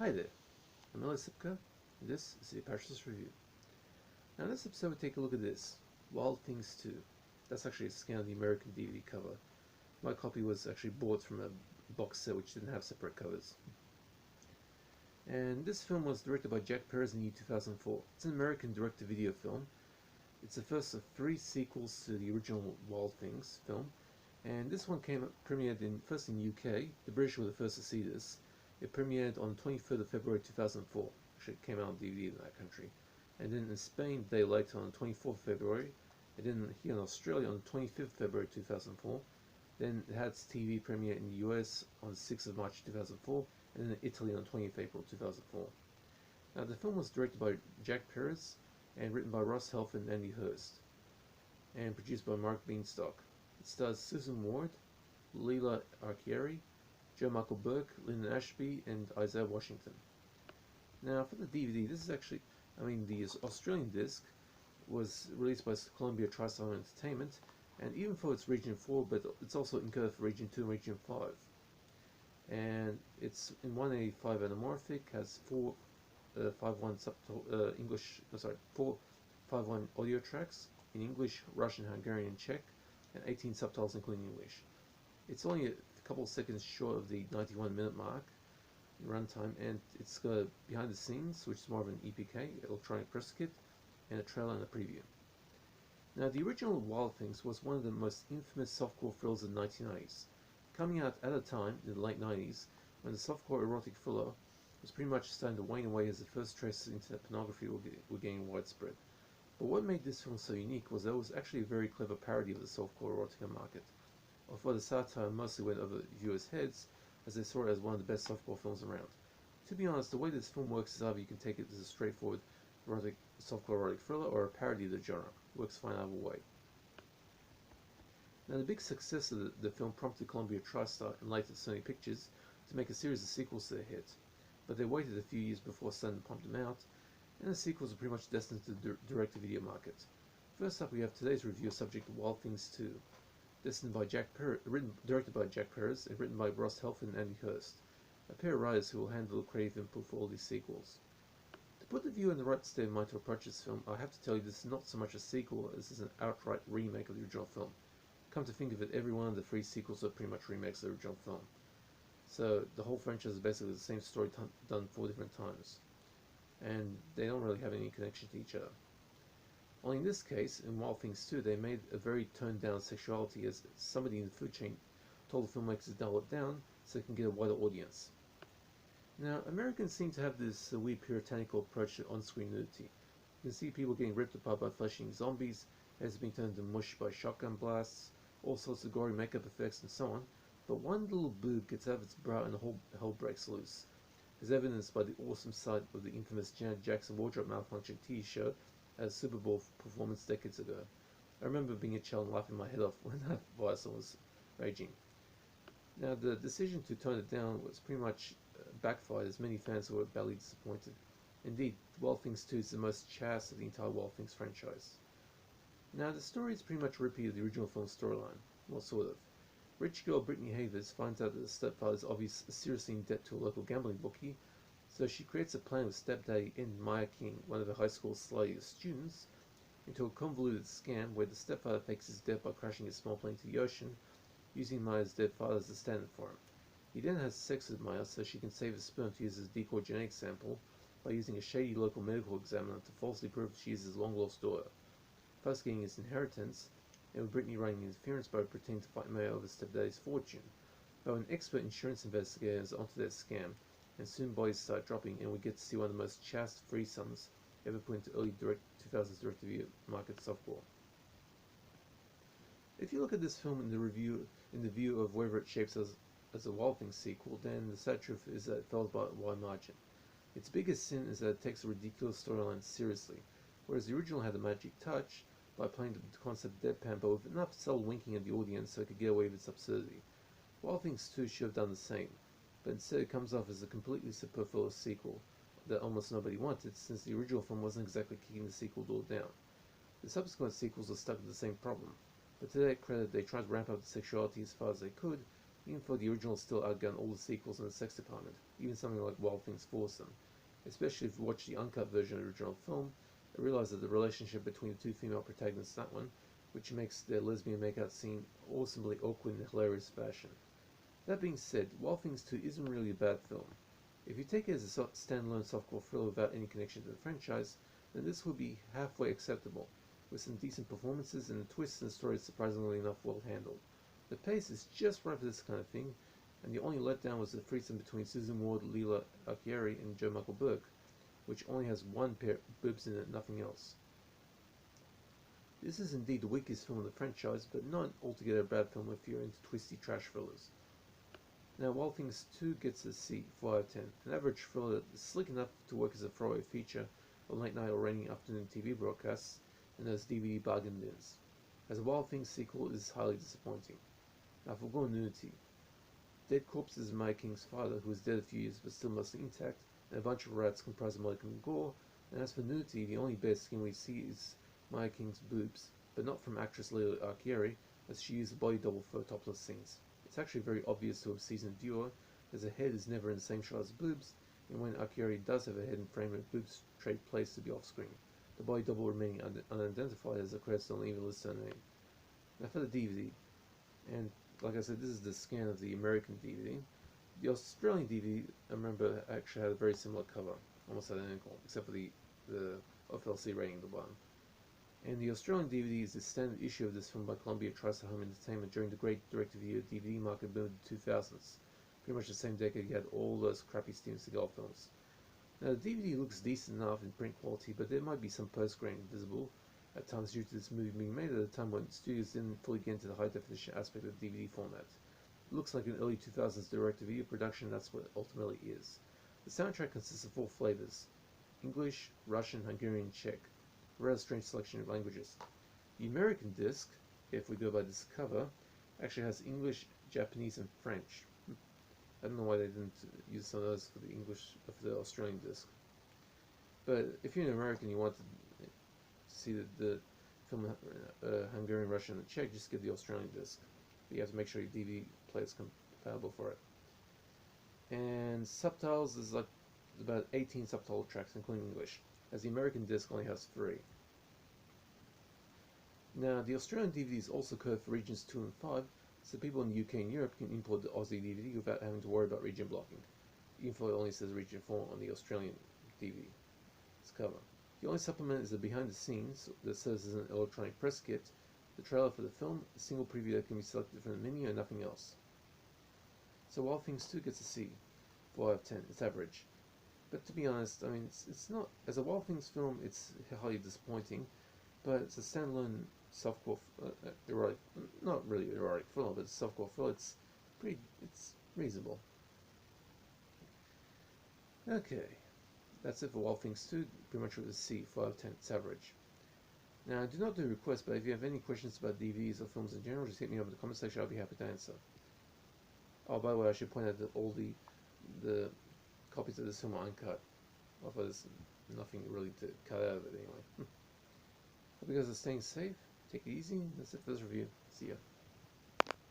Hi there, I'm Sipka, and this is the Apatros Review. Now in this episode we take a look at this, Wild Things 2. That's actually a scan of the American DVD cover. My copy was actually bought from a box set which didn't have separate covers. And this film was directed by Jack Perez in the year 2004. It's an American direct-to-video film. It's the first of 3 sequels to the original Wild Things film. And this one premiered first in the UK. The British were the first to see this. It premiered on 23rd of February 2004. Actually, it came out on DVD in that country. And then in Spain, a day later on 24th of February. And then here in Australia on 25th of February 2004. Then it had its TV premiere in the US on 6th of March 2004. And then in Italy on 20th April 2004. Now, the film was directed by Jack Perez and written by Ross Helfand and Andy Hurst. And produced by Mark Beanstalk. It stars Susan Ward, Leela Archieri, Joe Michael Burke, Lyndon Ashby, and Isaiah Washington. Now, for the DVD, this is actually, the Australian disc was released by Columbia TriStar Home Entertainment, and even for its Region 4, but it's also encoded for Region 2 and Region 5. And it's in 185 anamorphic, has 4 5.1 audio tracks in English, Russian, Hungarian, and Czech, and 18 subtitles including English. It's only a couple of seconds short of the 91-minute mark in runtime, and it's got behind the scenes, which is more of an EPK, electronic press kit, and a trailer and a preview. Now, the original Wild Things was one of the most infamous softcore thrills of the 1990s, coming out at a time in the late 90s when the softcore erotic thriller was pretty much starting to wane away as the first traces of internet pornography were getting widespread. But what made this film so unique was that it was actually a very clever parody of the softcore erotica market, although the satire mostly went over viewers' heads as they saw it as one of the best softcore films around. To be honest, the way this film works is either you can take it as a straightforward softcore erotic thriller or a parody of the genre. It works fine either way. Now, the big success of the film prompted Columbia TriStar and later Sony Pictures to make a series of sequels to their hit, but they waited a few years before starting to pump them out, and the sequels are pretty much destined to the direct-to-video market. First up, we have today's review subject to Wild Things 2, directed by Jack Perez and written by Ross Helfand and Andy Hurst, a pair of writers who will handle the creative input for all these sequels. To put the viewer in the right state of mind to approach this film, I have to tell you this is not so much a sequel as is an outright remake of the original film. Come to think of it, every one of the 3 sequels are pretty much remakes of the original film. So the whole franchise is basically the same story done 4 different times, and they don't really have any connection to each other. Only in this case, in Wild Things 2, they made a very toned down sexuality as somebody in the food chain told the filmmakers to dial it down so they can get a wider audience. Now, Americans seem to have this weird puritanical approach to on-screen nudity. You can see people getting ripped apart by fleshing zombies, heads being turned into mush by shotgun blasts, all sorts of gory makeup effects and so on, but one little boob gets out of its brow and the whole hell breaks loose, as evidenced by the awesome sight of the infamous Janet Jackson wardrobe malfunction TV show at a Super Bowl performance decades ago. I remember being a child and laughing my head off when that voice was raging. Now, the decision to tone it down was pretty much backfired, as many fans were badly disappointed. Indeed, Wild Things 2 is the most chaste of the entire Wild Things franchise. Now, the story is pretty much a repeat of the original film's storyline. Well, sort of. Rich girl Brittany Havers finds out that the stepfather is obviously seriously in debt to a local gambling bookie, so she creates a plan with stepdaddy and Maya King, one of her high school slightest students, into a convoluted scam where the stepfather fakes his death by crashing his small plane to the ocean, using Maya's dead father as a stand-in for him. He then has sex with Maya so she can save his sperm to use as a decoy genetic sample by using a shady local medical examiner to falsely prove she is his long-lost daughter, thus getting his inheritance, and with Brittany running interference by pretending to fight Maya over stepdaddy's fortune. But an expert insurance investigator is onto that scam, and soon bodies start dropping, and we get to see one of the most chaste threesomes ever put into early 2000s direct-to-video market softball. If you look at this film in the view of whether it shapes as a Wild Things sequel, then the sad truth is that it fails by a wide margin. Its biggest sin is that it takes a ridiculous storyline seriously, whereas the original had a magic touch by playing the concept deadpan but with enough subtle winking at the audience so it could get away with its absurdity. Wild Things 2 should have done the same, but instead it comes off as a completely superfluous sequel that almost nobody wanted, since the original film wasn't exactly kicking the sequel door down. The subsequent sequels are stuck with the same problem, but to their credit they tried to ramp up the sexuality as far as they could, even though the original still outgunned all the sequels in the sex department, even something like Wild Things forced them. Especially if you watch the uncut version of the original film, I realize that the relationship between the two female protagonists in that one, which makes their lesbian makeout scene awesomely awkward in a hilarious fashion. That being said, Wild Things 2 isn't really a bad film. If you take it as a standalone softcore thriller without any connection to the franchise, then this would be halfway acceptable, with some decent performances and the twists in the story surprisingly enough well handled. The pace is just right for this kind of thing, and the only letdown was the threesome between Susan Ward, Leela Archieri, and Joe Michael Burke, which only has one pair of boobs in it, nothing else. This is indeed the weakest film of the franchise, but not altogether a bad film if you're into twisty trash thrillers. Now, Wild Things 2 gets a C, 4 out of 10, an average thriller that is slick enough to work as a throwaway feature on late night or rainy afternoon TV broadcasts and as DVD bargain bins. As a Wild Things sequel, it is highly disappointing. Now, forego Nudity. Dead corpses of Maya King's father, who is dead a few years but still mostly intact, and a bunch of rats comprised of molecule gore, and as for Nudity, the only bare skin we see is Maya King's boobs, but not from actress Leela Archieri, as she used a body double for topless scenes. It's actually very obvious to a seasoned viewer, as the head is never in the same shot as boobs, and when Archieri does have a head in frame and boobs trade place to be off screen, the body double remaining unidentified as the credits don't even list her name. Now for the DVD, and like I said, this is the scan of the American DVD. The Australian DVD, I remember, actually had a very similar cover, almost identical, except for the FLC rating at the bottom. And the Australian DVD is the standard issue of this film by Columbia TriStar Home Entertainment during the great direct-to-video DVD market boom of the 2000s. Pretty much the same decade you had all those crappy Steven Seagal films. Now the DVD looks decent enough in print quality, but there might be some post-grain visible at times due to this movie being made at a time when studios didn't fully get into the high-definition aspect of the DVD format. It looks like an early 2000s direct-to-video production, and that's what it ultimately is. The soundtrack consists of 4 flavors: English, Russian, Hungarian, Czech. A rather strange selection of languages. The American disc, if we go by this cover, actually has English, Japanese, and French. I don't know why they didn't use some of those for the English of the Australian disc. But if you're an American, you want to see the film Hungarian, Russian, and Czech, just get the Australian disc. But you have to make sure your DVD player is compatible for it. And Subtitles is like about 18 subtitle tracks, including English, as the American disc only has 3. Now, the Australian DVD is also coded for regions 2 and 5, so people in the UK and Europe can import the Aussie DVD without having to worry about region blocking, even though it only says region 4 on the Australian DVD. Its cover. The only supplement is the behind the scenes that serves as an electronic press kit, the trailer for the film, a single preview that can be selected from the menu, and nothing else. So Wild Things 2 gets a C, 4 out of 10. It's average. But to be honest, I mean, it's not, as a Wild Things film, it's highly disappointing, but it's a standalone softcore, erotic, not really erotic thriller, but it's a softcore thriller. It's reasonable. Okay, that's it for Wild Things 2, pretty much with a C, 4 out of 10, it's average. Now, I do not do requests, but if you have any questions about DVDs or films in general, just hit me up in the comment section, I'll be happy to answer. Oh, by the way, I should point out that all the copies of this film are uncut. Although there's nothing really to cut out of it anyway. Hope you guys are staying safe. Take it easy. That's it for this review. See ya.